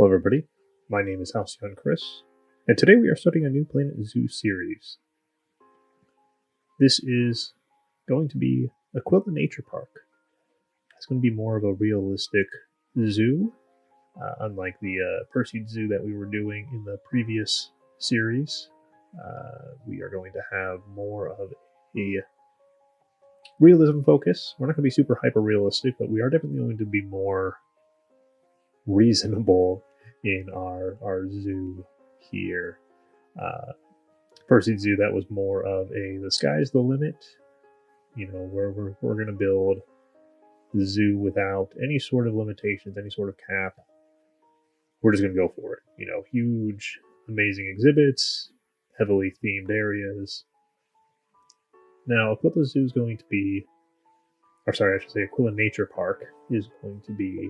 Hello everybody, my name is Halcyon Chris, and today we are starting a new Planet Zoo series. This is going to be Aquila Nature Park. It's going to be more of a realistic zoo, unlike the Perseid Zoo that we were doing in the previous series. We are going to have more of a realism focus. We're not going to be super hyper-realistic, but we are definitely going to be more reasonable in our zoo here. Perseid Zoo, that was more of the sky's the limit. You know, we're going to build the zoo without any sort of limitations, any sort of cap. We're just going to go for it. You know, huge, amazing exhibits, heavily themed areas. Now, Aquila Zoo is going to be, or sorry, I should say Aquila Nature Park is going to be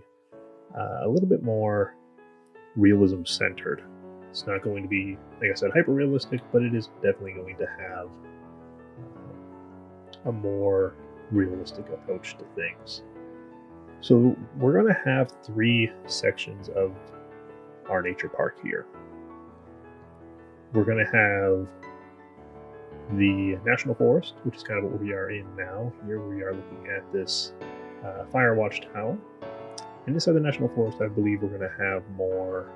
a little bit more realism centered. It's not going to be, like I said, hyper realistic, but it is definitely going to have a more realistic approach to things. So we're going to have 3 sections of our nature park here. We're going to have the National Forest, which is kind of what we are in now. Here we are looking at this Fire Watch Tower. In this other National Forest, I believe we're going to have more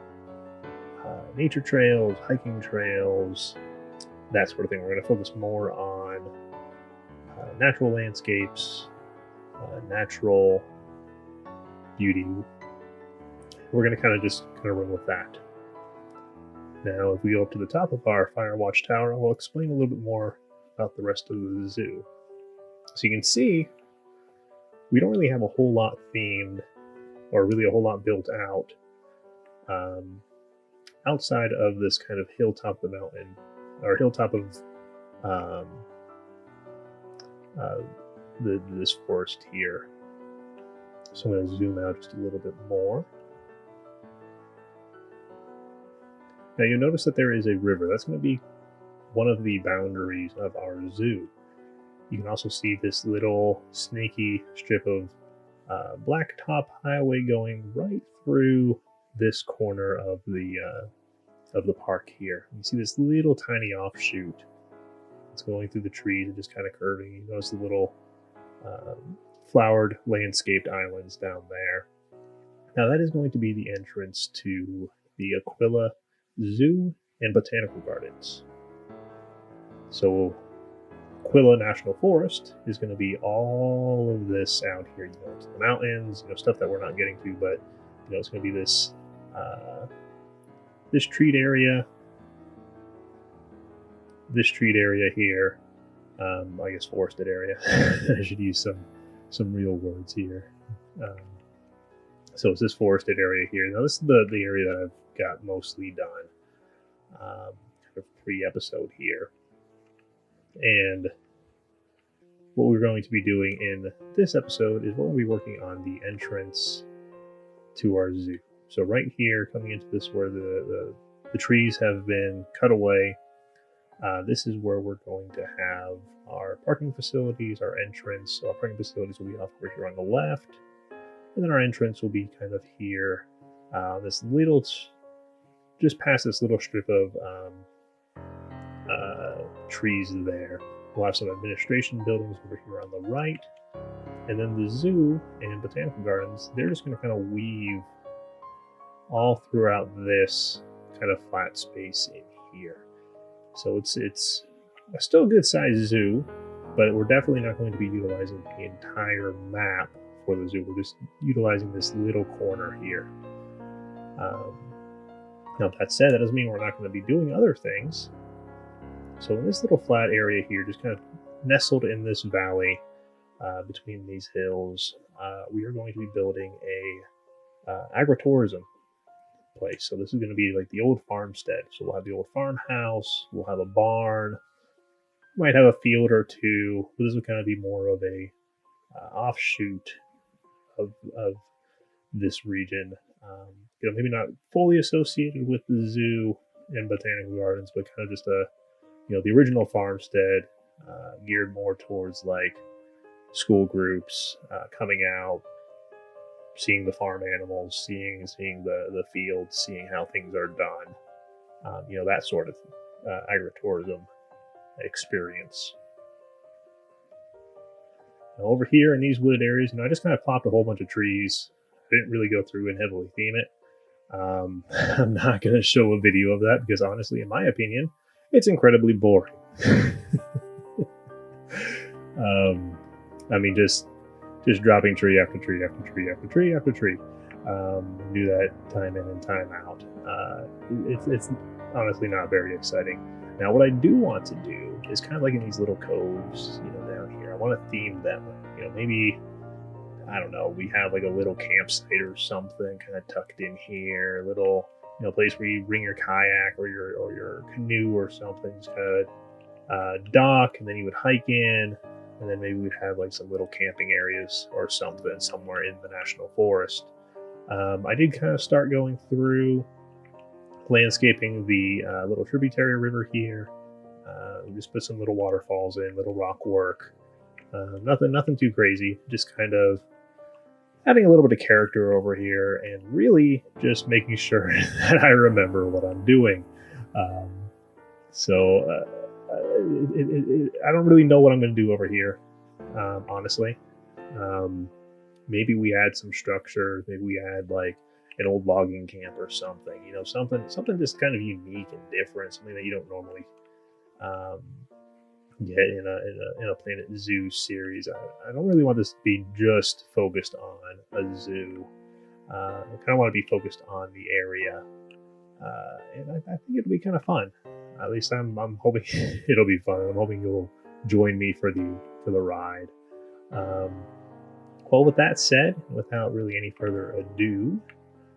nature trails, hiking trails, that sort of thing. We're going to focus more on natural landscapes, natural beauty. We're going to kind of run with that. Now, if we go up to the top of our Fire Watch Tower, I'll explain a little bit more about the rest of the zoo. So you can see, we don't really have a whole lot themed, or really a whole lot built out, outside of this kind of hilltop of the mountain, or hilltop of this forest here. So I'm going to zoom out just a little bit more. Now you'll notice that there is a river. That's going to be one of the boundaries of our zoo. You can also see this little snaky strip of blacktop highway going right through this corner of the park here. You see this little tiny offshoot. It's going through the trees and just kind of curving. You notice the little flowered landscaped islands down there. Now that is going to be the entrance to the Aquila Zoo and Botanical Gardens. So Aquila National Forest is going to be all of this out here. You know, it's the mountains, you know, stuff that we're not getting to, but you know, it's going to be this this treat area here. I guess forested area. I should use some real words here. So it's this forested area here. Now this is the area that I've got mostly done, kind of pre-episode here. And what we're going to be doing in this episode is we're going to be working on the entrance to our zoo. So right here, coming into this where the trees have been cut away, this is where we're going to have our parking facilities, our entrance. So our parking facilities will be off over here on the left, and then our entrance will be kind of here, this little, just past this little strip of trees there. We'll have some administration buildings over here on the right, and then the zoo and botanical gardens, they're just going to kind of weave all throughout this kind of flat space in here. So it's a still good sized zoo, but we're definitely not going to be utilizing the entire map for the zoo. We're just utilizing this little corner here. Now, that said, that doesn't mean we're not going to be doing other things. So in this little flat area here, just kind of nestled in this valley between these hills, we are going to be building a agritourism place. So this is going to be like the old farmstead. So we'll have the old farmhouse, we'll have a barn, might have a field or two, but this will kind of be more of a offshoot of this region. You know, maybe not fully associated with the zoo and botanical gardens, but kind of just the original farmstead, geared more towards like school groups coming out, seeing the farm animals, seeing the fields, seeing how things are done, that sort of agritourism experience. Now over here in these wooded areas, I just kind of plopped a whole bunch of trees. I didn't really go through and heavily theme it. I'm not going to show a video of that because honestly, in my opinion, it's incredibly boring. Just dropping tree after tree after tree after tree after tree. Do that time in and time out. It's honestly not very exciting. Now, what I do want to do is kind of like in these little coves, down here. I want to theme them. Maybe, I don't know, we have like a little campsite or something kind of tucked in here, a little, place where you bring your kayak or your canoe or something, just kind of dock, and then you would hike in, and then maybe we'd have like some little camping areas or something somewhere in the national forest. I did kind of start going through landscaping the little tributary river here. Just put some little waterfalls in, little rock work. Nothing too crazy, just kind of having a little bit of character over here and really just making sure that I remember what I'm doing. I don't really know what I'm going to do over here, honestly. Maybe we add some structure. Maybe we add like an old logging camp or something. Something just kind of unique and different. Something that you don't normally get in a Planet Zoo series. I don't really want this to be just focused on a zoo. I kind of want to be focused on the area, and I think it'll be kind of fun. At least I'm hoping it'll be fun. I'm hoping you'll join me for the ride. Well, with that said, without really any further ado,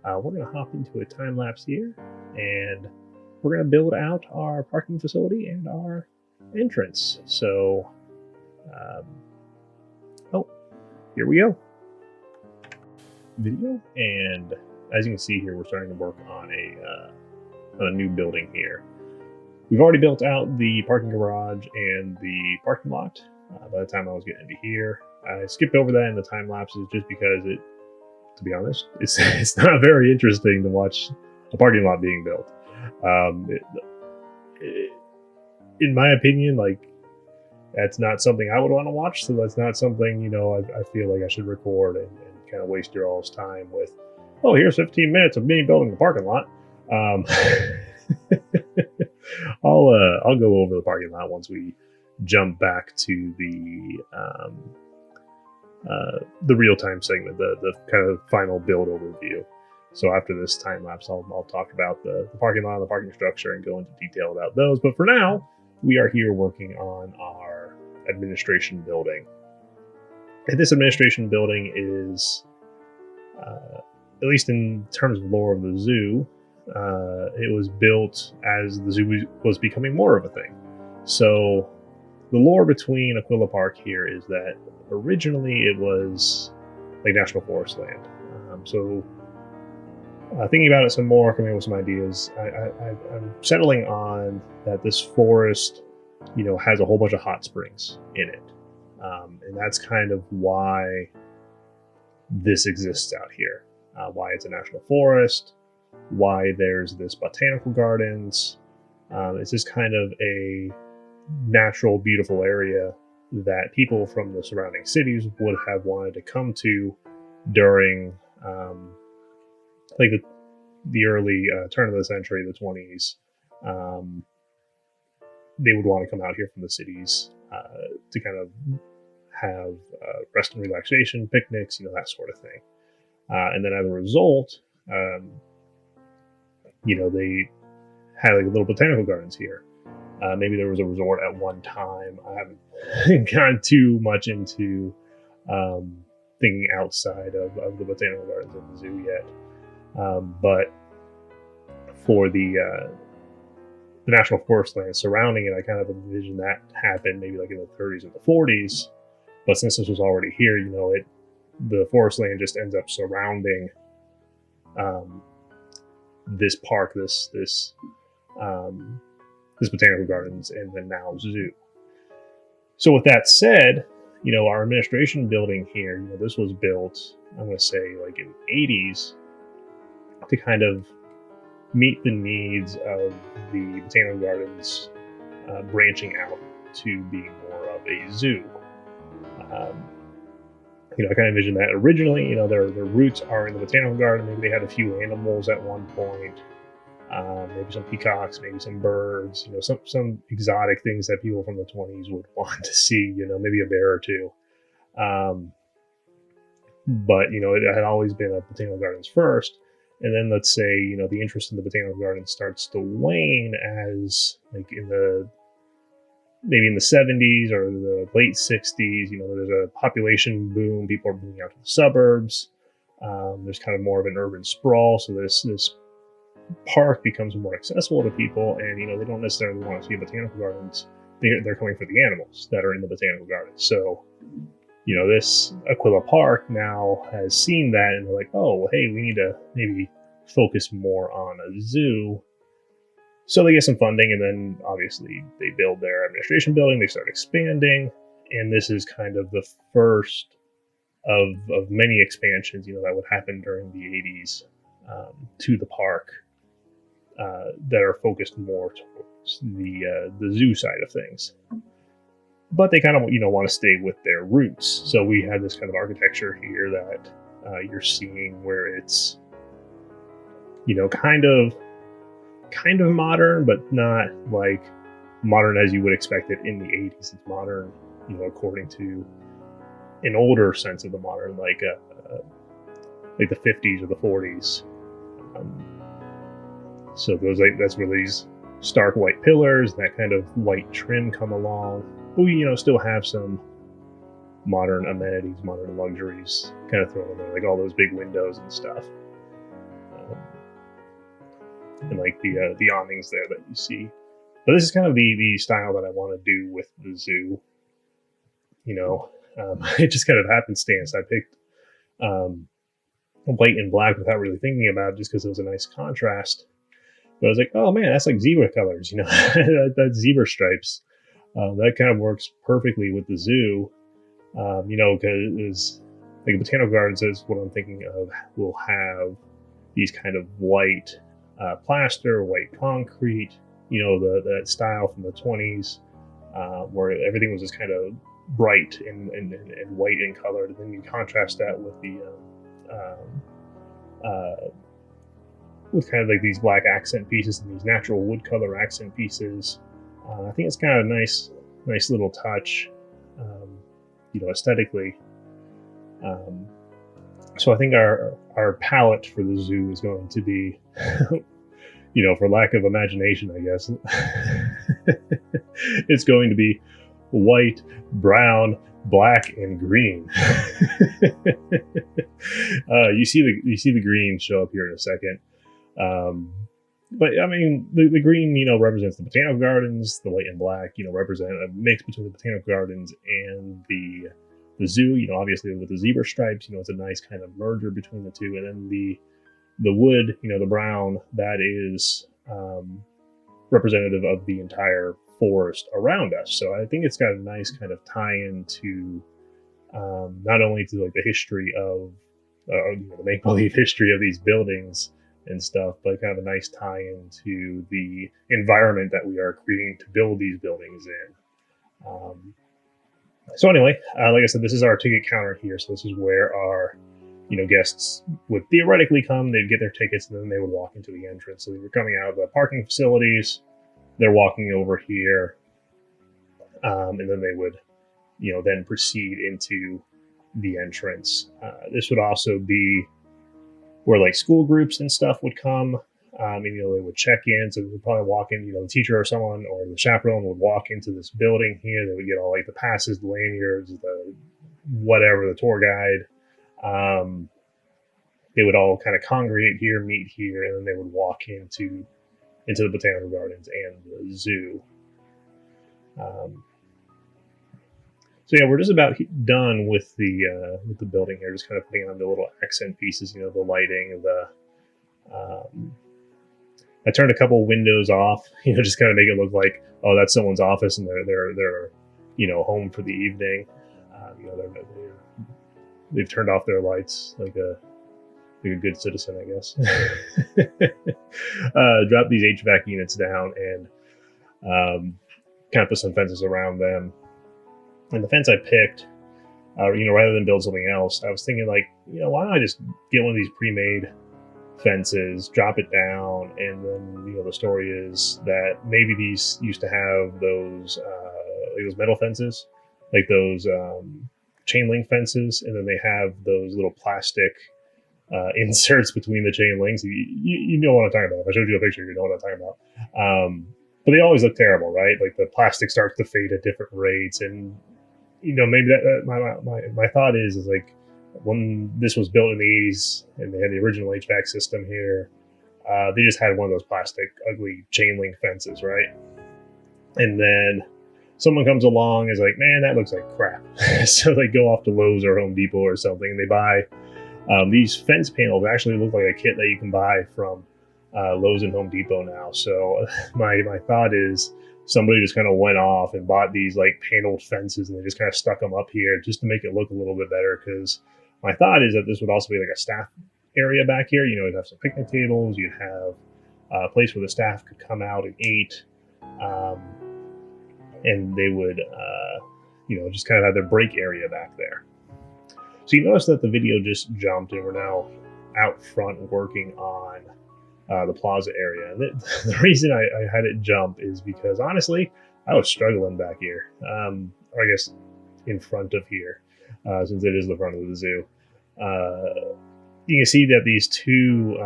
we're going to hop into a time lapse here, and we're going to build out our parking facility and our entrance. So, here we go. Video, and as you can see here, we're starting to work on a new building here. We've already built out the parking garage and the parking lot. By the time I was getting into here, I skipped over that in the time lapses just because to be honest, it's not very interesting to watch a parking lot being built. In my opinion, like, that's not something I would want to watch. So that's not something, I feel like I should record and kind of waste your all's time with, oh, here's 15 minutes of me building the parking lot. I'll go over the parking lot once we jump back to the real-time segment, the kind of final build overview. So after this time lapse, I'll talk about the parking lot and the parking structure and go into detail about those. But for now, we are here working on our administration building. And this administration building is, at least in terms of lore of the zoo, it was built as the zoo was becoming more of a thing. So the lore between Aquila Park here is that originally it was like national forest land. Thinking about it some more, coming up with some ideas, I'm settling on that this forest, has a whole bunch of hot springs in it. And that's kind of why this exists out here, why it's a national forest, why there's this botanical gardens. It's just kind of a natural, beautiful area that people from the surrounding cities would have wanted to come to during like the early turn of the century, the 20s. They would want to come out here from the cities to kind of have rest and relaxation, picnics, that sort of thing. And then as a result, they had like little botanical gardens here. Maybe there was a resort at one time. I haven't gone too much into thinking outside of the botanical gardens of the zoo yet. But for the national forest land surrounding it, I kind of envisioned that happen maybe like in the 30s and the 40s. But since this was already here, the forest land just ends up surrounding this park, this botanical gardens, and the now zoo. So with that said, our administration building here, this was built, I'm going to say like in the 80s to kind of meet the needs of the botanical gardens branching out to being more of a zoo. I kind of envisioned that originally, their roots are in the botanical garden. Maybe they had a few animals at one point, maybe some peacocks, maybe some birds, some exotic things that people from the 20s would want to see, maybe a bear or two. But, it had always been a botanical gardens first. And then let's say, the interest in the botanical gardens starts to wane as like maybe in the 70s or the late 60s, there's a population boom. People are moving out to the suburbs. There's kind of more of an urban sprawl. So this park becomes more accessible to people, and, they don't necessarily want to see botanical gardens. They're coming for the animals that are in the botanical gardens. So, this Aquila Park now has seen that, and they're like, oh, well, hey, we need to maybe focus more on a zoo. So they get some funding, and then obviously they build their administration building. They start expanding, and this is kind of the first of many expansions, that would happen during the 80s to the park that are focused more towards the zoo side of things. But they kind of want to stay with their roots. So we have this kind of architecture here that you're seeing where it's kind of modern, but not like modern as you would expect it in the 80s. It's modern, according to an older sense of the modern, like the 50s or the 40s. So that's where these stark white pillars, that kind of white trim come along. But we, still have some modern amenities, modern luxuries kind of thrown in there, like all those big windows and stuff. And like the awnings there that you see. But this is kind of the style that I want to do with the zoo. It just kind of happenstance. I picked white and black without really thinking about it, just because it was a nice contrast. But I was like, oh man, that's like zebra colors, that's zebra stripes. That kind of works perfectly with the zoo, because like the botanical gardens is what I'm thinking of. Will have these kind of white plaster, white concrete, that style from the 20s, where everything was just kind of bright and white in color. And then you contrast that with the with kind of like these black accent pieces and these natural wood color accent pieces. I think it's kind of a nice little touch, aesthetically. So I think our palette for the zoo is going to be, for lack of imagination, I guess, it's going to be white, brown, black, and green. You see the green show up here in a second. But I mean, the green, represents the botanical gardens. The white and black, represent a mix between the botanical gardens and the zoo. Obviously with the zebra stripes, it's a nice kind of merger between the two. And then the wood, the brown, that is representative of the entire forest around us. So I think it's got a nice kind of tie-in to not only to like the history of the make-believe history of these buildings and stuff, but kind of a nice tie-in to the environment that we are creating to build these buildings in. So anyway, like I said, this is our ticket counter here. So this is where our guests would theoretically come. They'd get their tickets, and then they would walk into the entrance. So they were coming out of the parking facilities. They're walking over here, and then they would, then proceed into the entrance. This would also be where like school groups and stuff would come. They would check in. So they would probably walk in, the teacher or someone or the chaperone would walk into this building here. They would get all like the passes, the lanyards, the whatever, the tour guide. They would all kind of congregate here, meet here, and then they would walk into the botanical gardens and the zoo. So yeah, we're just about done with the building here. Just kind of putting on the little accent pieces, the lighting, I turned a couple windows off, just kind of make it look like, oh, that's someone's office and they're home for the evening. they've turned off their lights like a good citizen, I guess. Drop these HVAC units down and kind of put some fences around them. And the fence I picked, rather than build something else, I was thinking like, why don't I just get one of these pre-made fences, drop it down, and then the story is that maybe these used to have those metal fences, like those chain link fences, and then they have those little plastic inserts between the chain links. You know what I'm talking about. If I showed you a picture, you know what I'm talking about. But they always look terrible, right? Like the plastic starts to fade at different rates, and maybe that my thought is like when this was built in the 80s and they had the original HVAC system here, they just had one of those plastic ugly chain link fences, right? And then someone comes along and is like, man, that looks like crap. So they go off to Lowe's or Home Depot or something, and they buy these fence panels. Actually look like a kit that you can buy from Lowe's and Home Depot now. So my thought is somebody just kind of went off and bought these like paneled fences, and they just kind of stuck them up here just to make it look a little bit better. Because my thought is that this would also be like a staff area back here. You'd have some picnic tables. You'd have a place where the staff could come out and eat. And they would, just kind of have their break area back there. So you notice that the video just jumped, and we're now out front working on the plaza area. And the reason I had it jump is because, honestly, I was struggling back here. Or I guess in front of here, since it is the front of the zoo. You can see that these two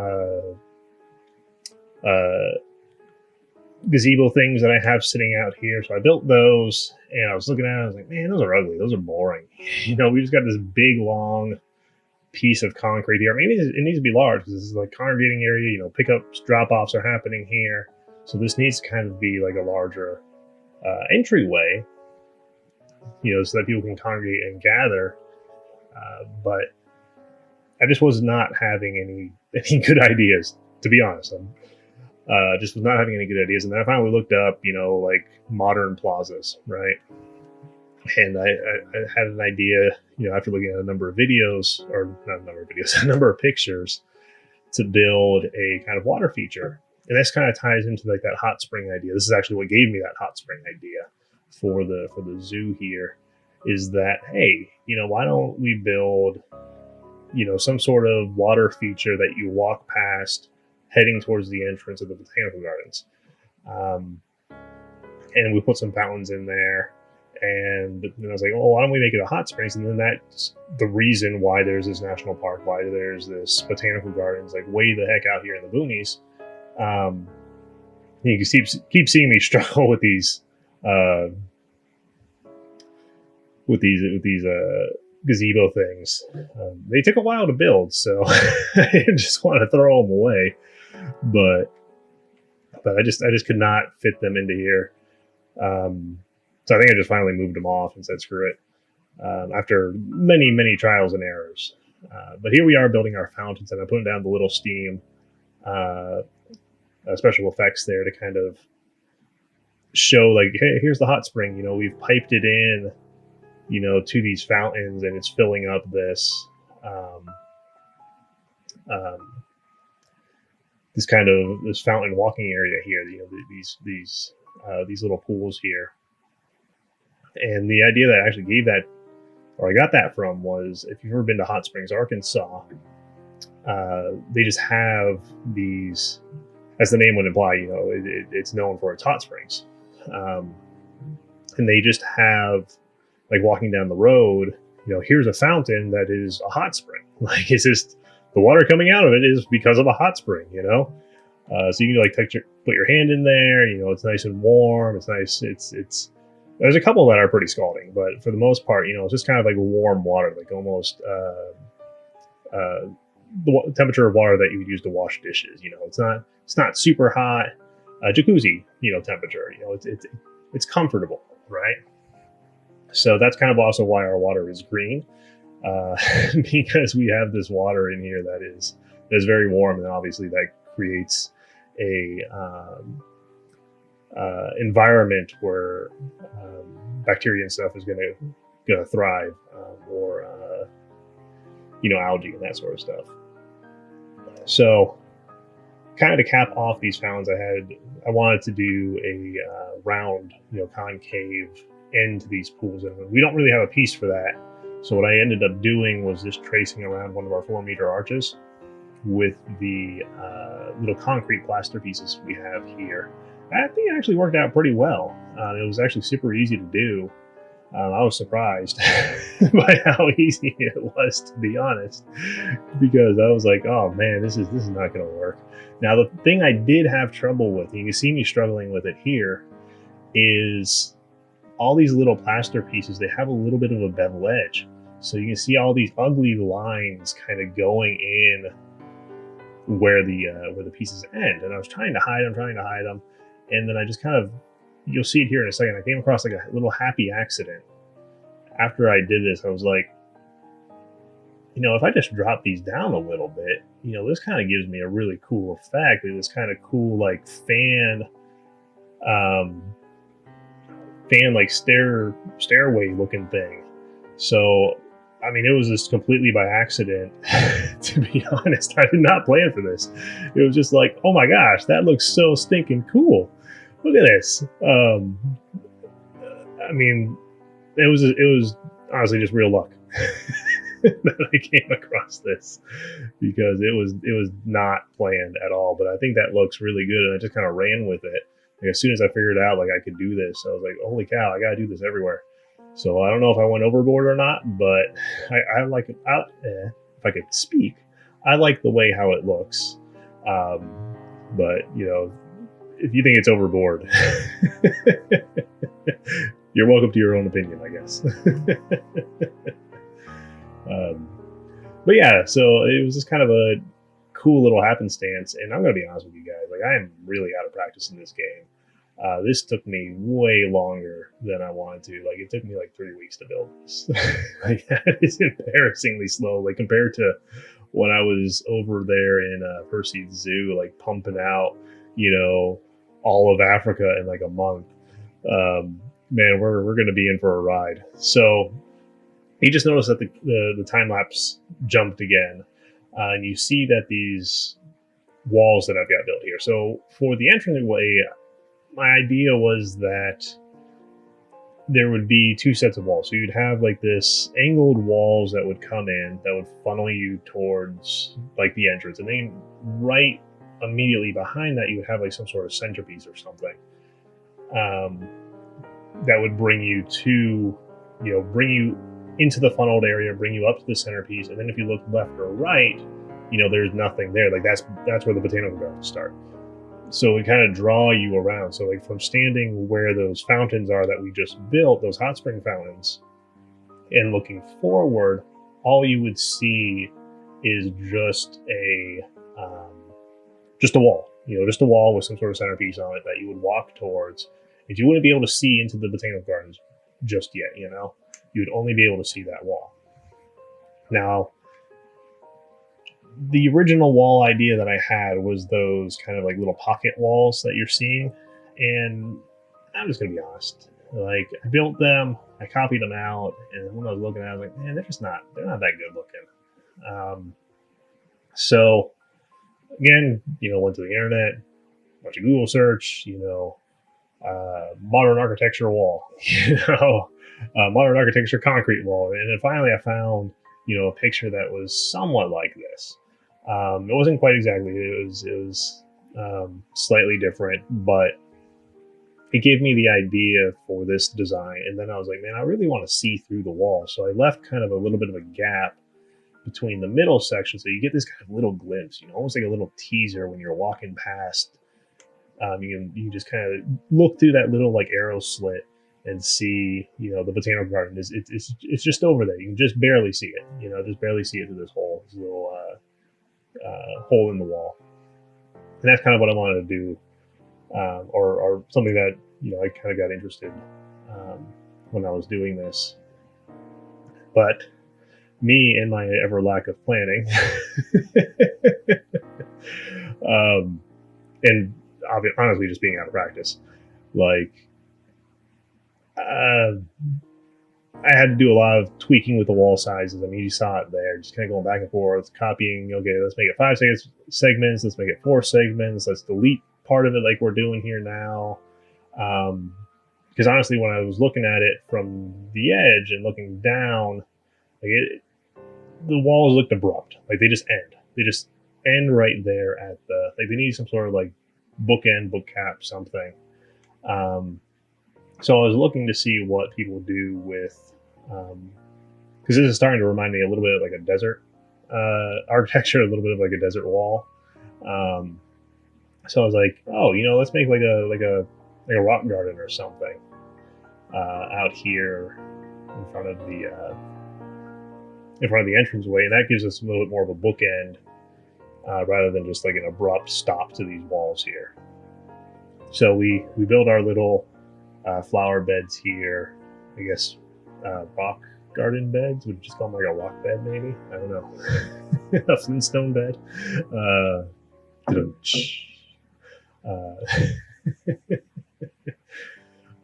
gazebo things that I have sitting out here. So I built those, and I was looking at it, I was like, man, those are ugly. Those are boring. We just got this big, long piece of concrete here. I mean, it needs to be large because this is like congregating area. Pickups, drop-offs are happening here. So this needs to kind of be like a larger entryway, so that people can congregate and gather. But I just was not having any good ideas, to be honest. Just was not having any good ideas. And then I finally looked up, like modern plazas, right? And I had an idea, after looking at a number of videos, or not a number of videos, a number of pictures, to build a kind of water feature. And this kind of ties into like that hot spring idea. This is actually what gave me that hot spring idea for the zoo here, is that, hey, why don't we build, some sort of water feature that you walk past heading towards the entrance of the botanical gardens. And we put some fountains in there. And then I was like, why don't we make it a hot springs? And then that's the reason why there's this national park, why there's this botanical gardens, like way the heck out here in the boonies. You can keep seeing me struggle with these gazebo things. They took a while to build, so I just want to throw them away. But I just could not fit them into here. So I think I just finally moved them off and said, screw it, after many, many trials and errors. But here we are building our fountains, and I'm putting down the little steam special effects there to kind of show like, hey, here's the hot spring. We've piped it in, to these fountains, and it's filling up this this fountain walking area here. These little pools here. And the idea that I actually gave that, or I got that from, was if you've ever been to Hot Springs, Arkansas, they just have these, as the name would imply, it's known for its hot springs. And they just have, like walking down the road, here's a fountain that is a hot spring. Like it's just, the water coming out of it is because of a hot spring, So you can like put your hand in there, it's nice and warm. It's nice. It's there's a couple that are pretty scalding, but for the most part, it's just kind of like warm water, like almost the temperature of water that you would use to wash dishes. It's not super hot, jacuzzi, temperature. It's comfortable, right? So that's kind of also why our water is green, because we have this water in here that is very warm, and obviously that creates a environment where bacteria and stuff is going to gonna thrive, or algae and that sort of stuff. So, kind of to cap off these fountains, I wanted to do a round, concave end to these pools, and we don't really have a piece for that. So what I ended up doing was just tracing around one of our 4-meter arches with the little concrete plaster pieces we have here. I think it actually worked out pretty well. It was actually super easy to do. I was surprised by how easy it was, to be honest, because I was like, "Oh man, this is not going to work." Now, the thing I did have trouble with, and you can see me struggling with it here, is all these little plaster pieces. They have a little bit of a bevel edge, so you can see all these ugly lines kind of going in where the pieces end. And I was trying to hide them, and then I just kind of, you'll see it here in a second, I came across like a little happy accident. After I did this, I was like, if I just drop these down a little bit, this kind of gives me a really cool effect. This kind of cool, like, fan like stairway looking thing. So, I mean, it was just completely by accident. To be honest, I did not plan for this. It was just like, oh my gosh, that looks so stinking cool. Look at this. I mean, it was honestly just real luck that I came across this, because it was not planned at all. But I think that looks really good, and I just kind of ran with it. Like, as soon as I figured out like I could do this, I was like, holy cow, I gotta do this everywhere. So I don't know if I went overboard or not, but I like it. If I could speak, I like the way how it looks. But if you think it's overboard, you're welcome to your own opinion, I guess. But yeah, so it was just kind of a cool little happenstance. And I'm going to be honest with you guys, like, I am really out of practice in this game. This took me way longer than I wanted to. Like, it took me like 3 weeks to build this. Like, that is embarrassingly slow. Like, compared to when I was over there in Percy's Zoo, like, pumping out, all of Africa in like a month. Man, we're going to be in for a ride. So you just notice that the time lapse jumped again, and you see that these walls that I've got built here. So for the entranceway, my idea was that there would be 2 sets of walls. So you'd have like this angled walls that would come in, that would funnel you towards like the entrance, and then right immediately behind that you would have like some sort of centerpiece or something that would bring you into the funneled area, bring you up to the centerpiece. And then if you look left or right, there's nothing there. Like, that's where the botanical gardens start. So we kind of draw you around. So like, from standing where those fountains are that we just built, those hot spring fountains, and looking forward, all you would see is just a wall, just a wall with some sort of centerpiece on it that you would walk towards. And you wouldn't be able to see into the botanical gardens just yet, you would only be able to see that wall. Now, the original wall idea that I had was those kind of like little pocket walls that you're seeing. And I'm just going to be honest. Like, I built them, I copied them out, and when I was looking at it, I was like, man, they're not that good looking. So again, went to the internet, bunch of Google search, modern architecture wall, modern architecture concrete wall. And then finally I found, a picture that was somewhat like this. It wasn't quite exactly, it was slightly different, but it gave me the idea for this design. And then I was like, man, I really want to see through the wall. So I left kind of a little bit of a gap between the middle section, so you get this kind of little glimpse, almost like a little teaser when you're walking past. You just kind of look through that little like arrow slit and see, the botanical garden it's just over there. You can just barely see it, just barely see it through this little hole in the wall. And that's kind of what I wanted to do, or something that I kind of got interested when I was doing this. But me and my ever lack of planning, and honestly just being out of practice, like, I had to do a lot of tweaking with the wall sizes. I mean, you saw it there, just kind of going back and forth, copying. Okay, let's make it 5 segments. Let's make it 4 segments. Let's delete part of it like we're doing here now. Because honestly, when I was looking at it from the edge and looking down, like the walls looked abrupt. Like they just end. They just end right there at the, like they need some sort of like bookend, book cap, something. So I was looking to see what people do with, because this is starting to remind me a little bit of like a desert architecture, a little bit of like a desert wall. So I was like, oh, let's make like a rock garden or something out here in front of the entranceway, and that gives us a little bit more of a bookend rather than just like an abrupt stop to these walls here. So we build our little flower beds here. I guess rock garden beds. Would you just call them like a rock bed, maybe? I don't know. A Flintstone bed.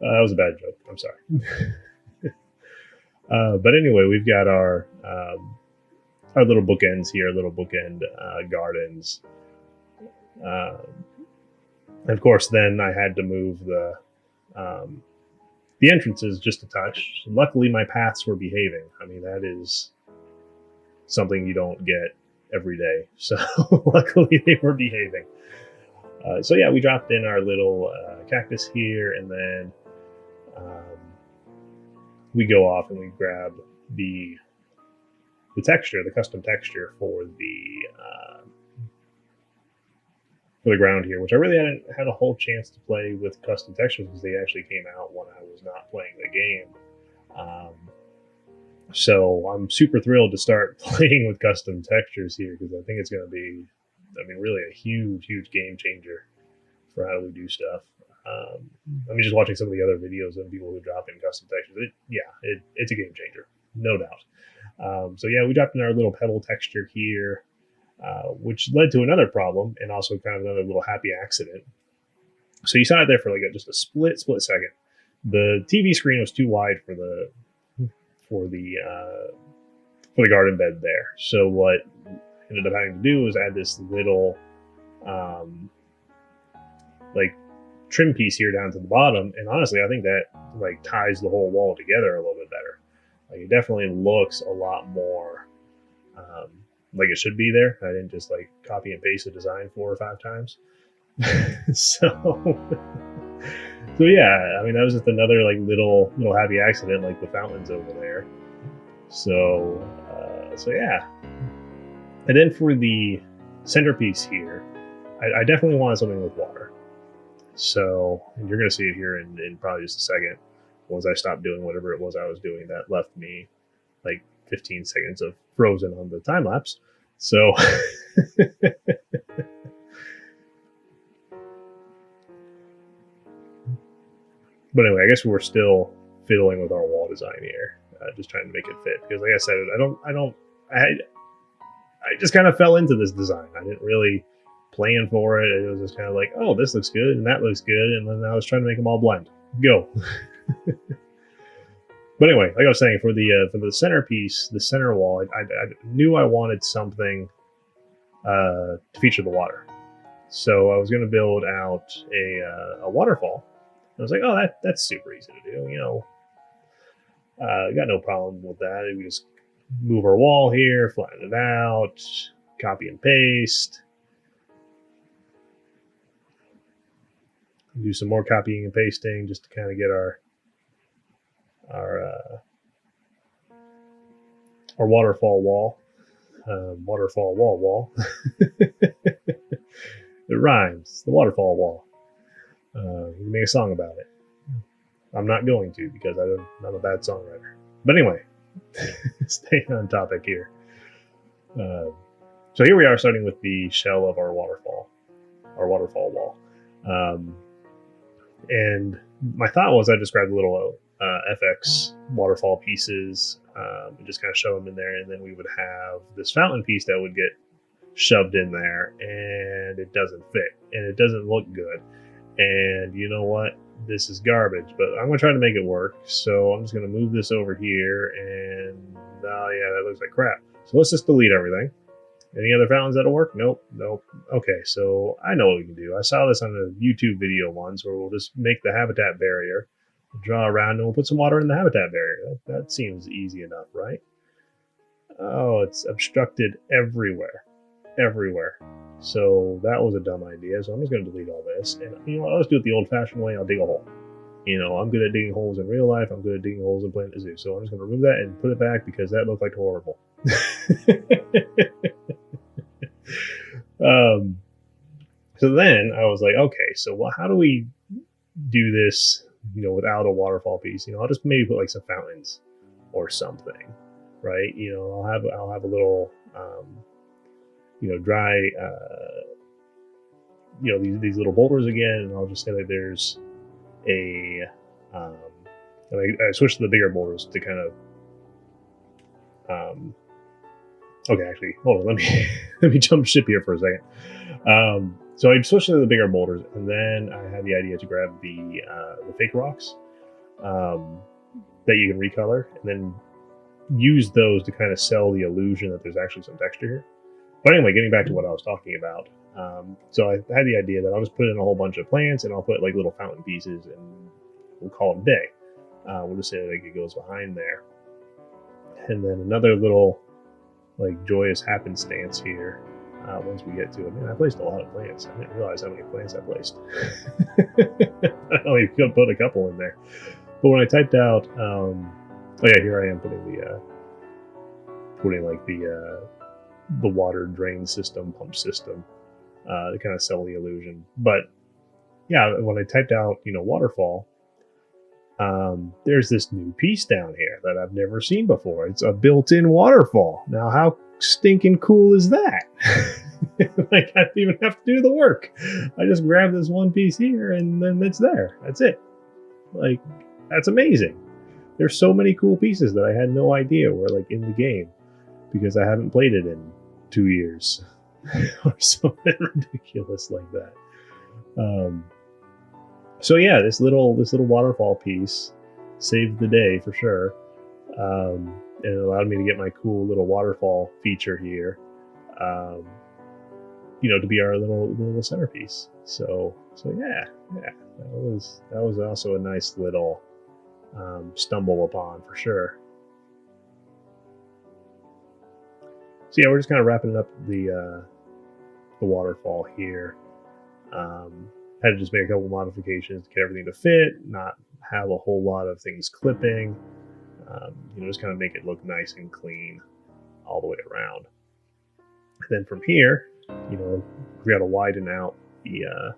That was a bad joke. I'm sorry. But anyway, we've got our little bookends here, little bookend gardens. And of course, then I had to move the entrances just a touch. Luckily, my paths were behaving. I mean, that is something you don't get every day. So luckily, they were behaving. So yeah, we dropped in our little cactus here, and then we go off and we grab the texture, the custom texture for the ground here, which I really hadn't had a whole chance to play with custom textures because they actually came out when I was not playing the game. So I'm super thrilled to start playing with custom textures here because I think it's going to be, really a huge, huge game changer for how we do stuff. Just watching some of the other videos of people who drop in custom textures. It's a game changer, no doubt. So yeah, we dropped in our little pebble texture here, which led to another problem and also kind of another little happy accident. So you saw it there for like just a split second. The TV screen was too wide for the garden bed there. So what I ended up having to do was add this little like trim piece here down to the bottom, and honestly I think that like ties the whole wall together a little bit better. Like it definitely looks a lot more like it should be there. I didn't just like copy and paste the design 4 or 5 times. so yeah, that was just another like little happy accident, like the fountains over there. So yeah. And then for the centerpiece here, I definitely wanted something with water. So, and you're going to see it here in probably just a second. Once I stopped doing whatever it was I was doing, that left me like 15 seconds of frozen on the time lapse. So, but anyway, I guess we're still fiddling with our wall design here, just trying to make it fit. Because, like I said, I just kind of fell into this design. I didn't really plan for it. It was just kind of like, oh, this looks good and that looks good, and then I was trying to make them all blend. Go. But anyway, like I was saying, for the centerpiece, the center wall, I knew I wanted something to feature the water. So I was going to build out a waterfall. I was like, oh, that's super easy to do. Got no problem with that. We just move our wall here, flatten it out, copy and paste. Do some more copying and pasting just to kind of get our waterfall wall. Waterfall wall. It rhymes. The waterfall wall. You can make a song about it. I'm not going to because I'm a bad songwriter. But anyway, staying on topic here. So here we are, starting with the shell of our waterfall wall. And my thought was I just grabbed a little FX waterfall pieces and just kind of shove them in there, and then we would have this fountain piece that would get shoved in there, and it doesn't fit and it doesn't look good. And you know what? this is garbage, but I'm going to try to make it work. So I'm just going to move this over here, and oh yeah, that looks like crap. So let's just delete everything. Any other fountains that'll work? Nope. Okay, so I know what we can do. I saw this on a YouTube video once where we'll just make the habitat barrier, draw around, and we'll put some water in the habitat barrier. That seems easy enough, right? Oh, it's obstructed everywhere. So that was a dumb idea. So I'm just going to delete all this. And I'll just do it the old-fashioned way. I'll dig a hole. I'm good at digging holes in real life. I'm good at digging holes in Planet Zoo. So I'm just going to remove that and put it back because that looked like horrible. So then I was like, okay, so how do we do this, without a waterfall piece? I'll just maybe put like some fountains or something, right? I'll have a little, dry, these little boulders again, and I'll just say that there's a, I switched to the bigger boulders to kind of, okay, actually, hold on, let me jump ship here for a second. So I switched to the bigger boulders, and then I had the idea to grab the fake rocks that you can recolor, and then use those to kind of sell the illusion that there's actually some texture here. But anyway, getting back to what I was talking about. So I had the idea that I'll just put in a whole bunch of plants, and I'll put like little fountain pieces, and we'll call it a day. We'll just say that it goes behind there. And then another little like joyous happenstance here. Once we get to it, man, I placed a lot of plants. I didn't realize how many plants I placed. I only could put a couple in there. But when I typed out, oh yeah, here I am putting the water drain system, pump system, to kind of sell the illusion. But yeah, when I typed out, waterfall, there's this new piece down here that I've never seen before. It's a built-in waterfall. Now, how stinking cool is that? Like, I don't even have to do the work. I just grab this one piece here, and then it's there. That's it. Like, that's amazing. There's so many cool pieces that I had no idea were like in the game because I haven't played it in 2 years or something ridiculous like that. So yeah, this little waterfall piece saved the day for sure. And it allowed me to get my cool little waterfall feature here, to be our little centerpiece. So yeah, that was also a nice little stumble upon for sure. So yeah, we're just kind of wrapping up the waterfall here. Had to just make a couple modifications to get everything to fit, not have a whole lot of things clipping. Just kind of make it look nice and clean all the way around. And then from here, we got to widen out the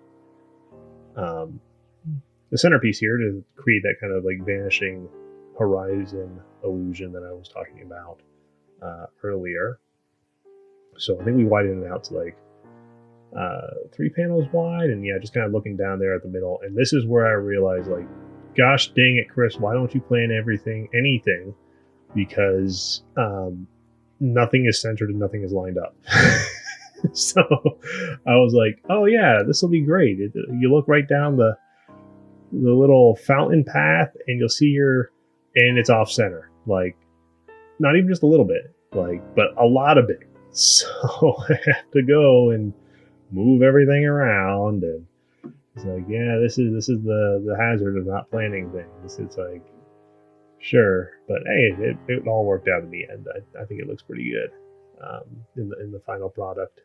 centerpiece here to create that kind of like vanishing horizon illusion that I was talking about earlier. So I think we widened it out to like 3 panels wide, and yeah, just kind of looking down there at the middle. And this is where I realized, like, gosh dang it, Chris, why don't you plan anything? Because nothing is centered and nothing is lined up. So I was like, oh yeah, this will be great. You look right down the little fountain path, and you'll see and it's off center, like not even just a little bit, but a lot of it. So I have to go and move everything around, and it's like, yeah, this is the hazard of not planning things. It's like, sure, but hey, it all worked out in the end. I think it looks pretty good in the final product,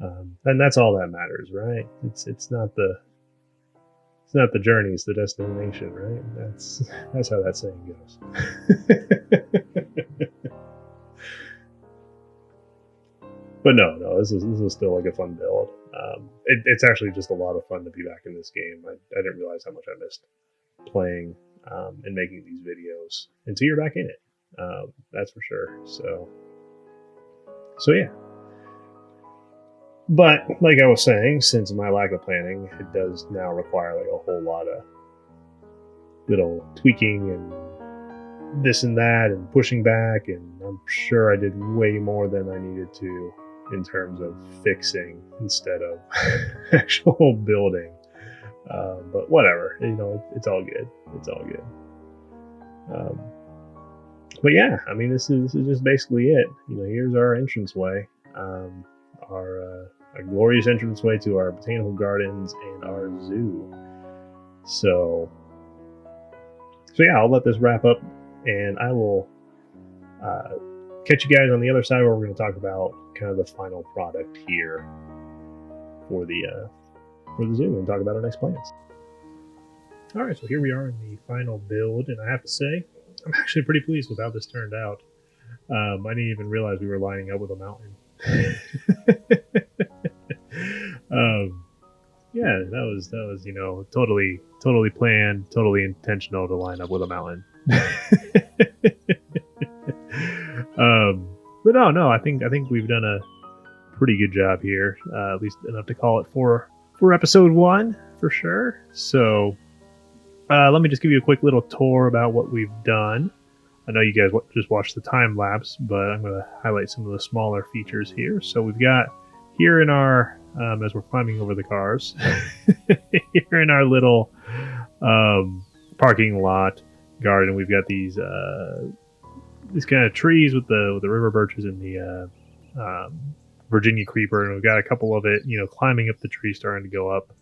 and that's all that matters, right? It's not the journey, it's the destination, right? That's how that saying goes. But no, this is still like a fun build. It's actually just a lot of fun to be back in this game. I didn't realize how much I missed playing and making these videos until you're back in it. That's for sure. So yeah. But like I was saying, since my lack of planning, it does now require like a whole lot of little tweaking and this and that and pushing back, and I'm sure I did way more than I needed to in terms of fixing instead of actual building. But whatever, you know, it's all good. It's all good. But yeah, I mean, this is just basically it. You know, here's our entranceway, our glorious entranceway to our botanical gardens and our zoo. So yeah, I'll let this wrap up, and I will catch you guys on the other side where we're going to talk about kind of the final product here for the zoo and talk about our next plans. All right, so here we are in the final build, and I have to say, I'm actually pretty pleased with how this turned out. I didn't even realize we were lining up with a mountain. Yeah, that was you know, totally planned, totally intentional to line up with a mountain. But no, I think we've done a pretty good job here, at least enough to call it for episode 1 for sure. So let me just give you a quick little tour about what we've done. I know you guys just watched the time lapse, but I'm going to highlight some of the smaller features here. So we've got here in our, as we're climbing over the cars, here in our little parking lot garden, we've got these kind of trees with the river birches and the Virginia creeper, and we've got a couple of it, you know, climbing up the tree, starting to go up,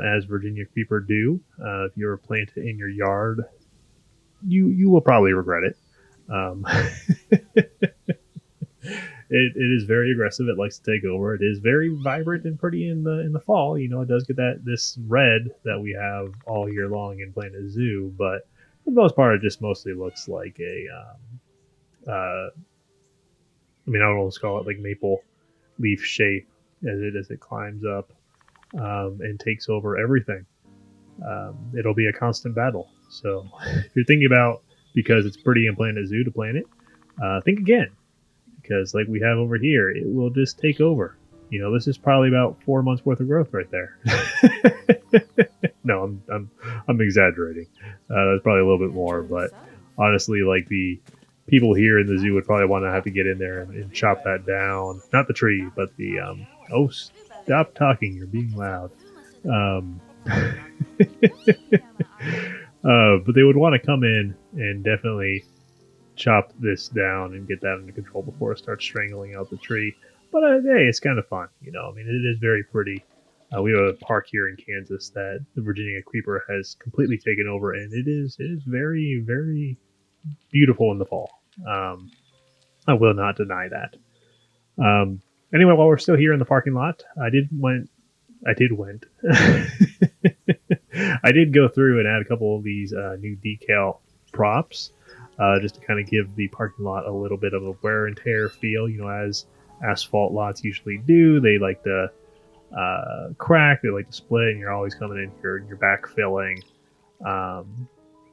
as Virginia creeper do. If you ever plant it in your yard, you will probably regret it. It is very aggressive. It likes to take over. It is very vibrant and pretty in the fall. You know, it does get this red that we have all year long in Planet Zoo, but for the most part, it just mostly looks like a I mean, I don't know, let's call it like maple leaf shape as it climbs up and takes over everything. It'll be a constant battle. So if you're thinking about, because it's pretty in Planet Zoo to plant it, think again, because like we have over here, it will just take over. You know, this is probably about 4 months worth of growth right there. No, I'm exaggerating. That's probably a little bit more, but honestly, like the people here in the zoo would probably want to have to get in there and chop that down. Not the tree, but the oh, stop talking! You're being loud. But they would want to come in and definitely chop this down and get that under control before it starts strangling out the tree. But hey, it's kind of fun, you know. I mean, it is very pretty. We have a park here in Kansas that the Virginia creeper has completely taken over, and it is very, very beautiful in the fall. I will not deny that. Anyway, while we're still here in the parking lot, I did I did go through and add a couple of these new decal props, just to kind of give the parking lot a little bit of a wear and tear feel. You know, as asphalt lots usually do, they like to crack, they like to split, and you're always coming in here and you're backfilling.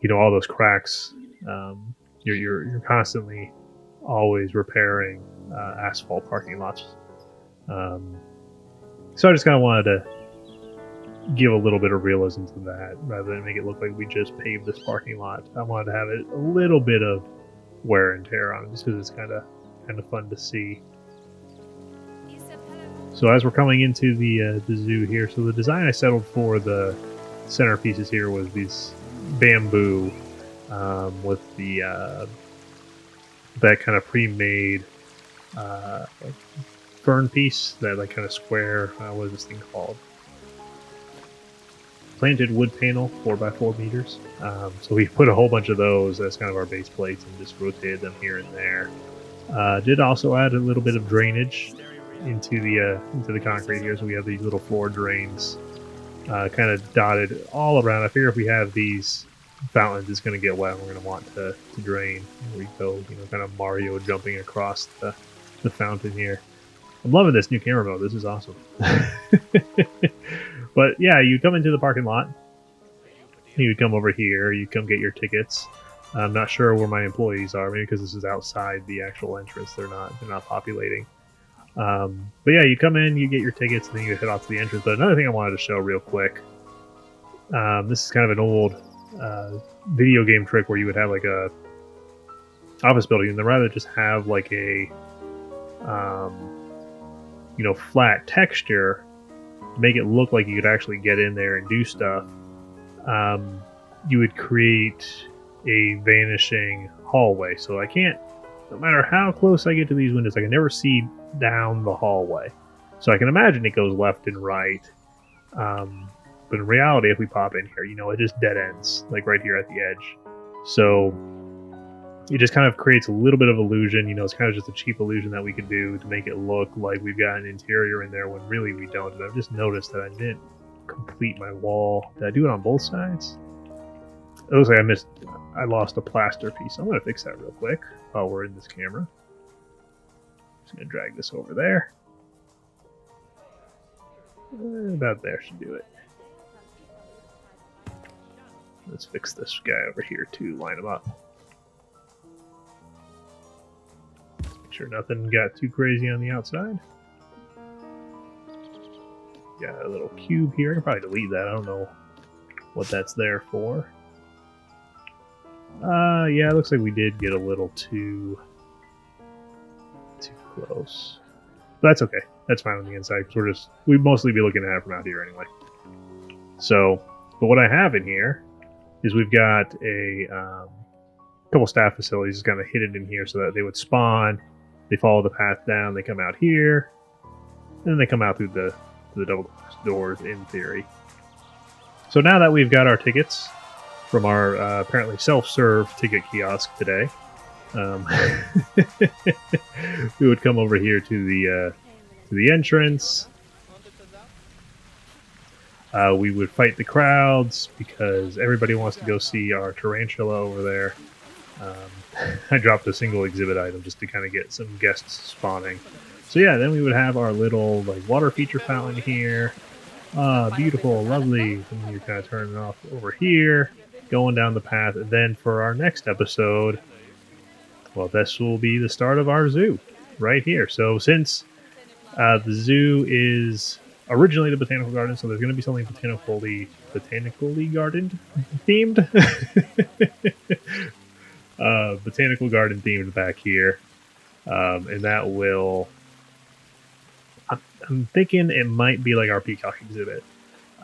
You know, all those cracks. You're constantly always repairing asphalt parking lots. So I just kind of wanted to give a little bit of realism to that, rather than make it look like we just paved this parking lot. I wanted to have it a little bit of wear and tear on it, just because it's kind of fun to see. So as we're coming into the zoo here, so the design I settled for the centerpieces here was these bamboo with the that kind of pre-made like fern piece, that like kind of square, what is this thing called? Planted wood panel, 4x4 meters. So we put a whole bunch of those as kind of our base plates and just rotated them here and there. Did also add a little bit of drainage into the concrete here, so we have these little floor drains kind of dotted all around. I figure if we have these fountains, it's going to get wet and we're going to want to drain. Here we go, you know, kind of Mario jumping across the fountain here. I'm loving this new camera mode. This is awesome. But yeah, you come into the parking lot, you come over here, you come get your tickets. I'm not sure where my employees are, maybe because this is outside the actual entrance. They're not populating. But yeah, you come in, you get your tickets, and then you head off to the entrance. But another thing I wanted to show real quick, this is kind of an old video game trick where you would have like a office building, and then rather just have like a flat texture, make it look like you could actually get in there and do stuff, you would create a vanishing hallway. So I can't, no matter how close I get to these windows, I can never see down the hallway. So I can imagine it goes left and right. But in reality, if we pop in here, you know, it just dead ends, like right here at the edge. So it just kind of creates a little bit of illusion. You know, it's kind of just a cheap illusion that we could do to make it look like we've got an interior in there when really we don't. And I've just noticed that I didn't complete my wall. Did I do it on both sides? It looks like I lost a plaster piece. I'm going to fix that real quick while we're in this camera. Just going to drag this over there. About there should do it. Let's fix this guy over here too, line him up. Make sure nothing got too crazy on the outside. Got a little cube here. I can probably delete that. I don't know what that's there for. Yeah, it looks like we did get a little too close. But that's okay. That's fine on the inside, because we'd mostly be looking at it from out here anyway. So, but what I have in here is we've got a couple staff facilities kind of hidden in here so that they would spawn, they follow the path down, they come out here, and then they come out through the double doors in theory. So now that we've got our tickets from our apparently self-serve ticket kiosk today, we would come over here to the entrance. We would fight the crowds because everybody wants to go see our tarantula over there. I dropped a single exhibit item just to kind of get some guests spawning. So yeah, then we would have our little like water feature fountain here. Beautiful, lovely. And you're kind of turning off over here, going down the path. And then for our next episode, well, this will be the start of our zoo right here. So since the zoo is originally the botanical garden, so there's going to be something botanically garden themed. Botanical garden themed back here. And that will, I'm thinking it might be like our peacock exhibit.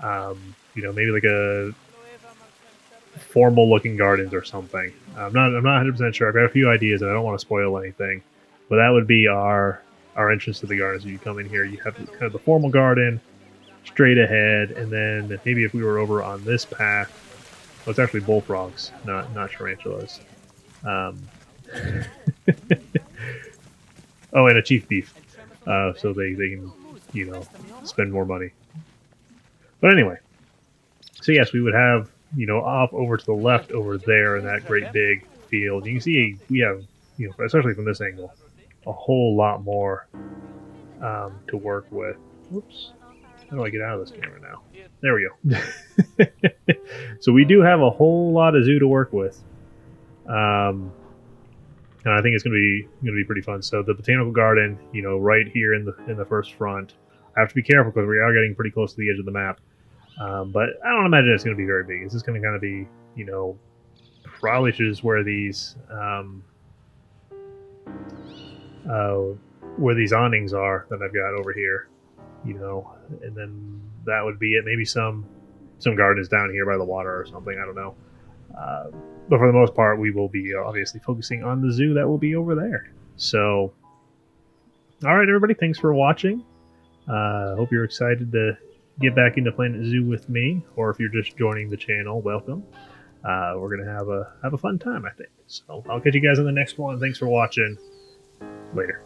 You know, maybe like a formal looking gardens or something. I'm not 100% sure. I've got a few ideas and I don't want to spoil anything, but that would be our entrance to the garden. So you come in here, you have kind of the formal garden straight ahead, and then maybe if we were over on this path, well, it's actually bullfrogs, not tarantulas. Oh, and a chief beef, so they can, you know, spend more money. But anyway, so yes, we would have, you know, off over to the left over there in that great big field. You can see we have, you know, especially from this angle, a whole lot more to work with. Whoops. How do I get out of this camera now? There we go. So we do have a whole lot of zoo to work with. And I think it's going to be pretty fun. So the botanical garden, you know, right here in the first front. I have to be careful because we are getting pretty close to the edge of the map. But I don't imagine it's going to be very big. It's just going to kind of be, you know, probably just where these awnings are that I've got over here, you know, and then that would be it. Maybe some gardens down here by the water or something. I don't know. But for the most part, we will be obviously focusing on the zoo that will be over there. So, all right, everybody, thanks for watching. Hope you're excited to get back into Planet Zoo with me, or if you're just joining the channel, welcome. We're gonna have a fun time, I think. So I'll catch you guys on the next one. Thanks for watching. Later.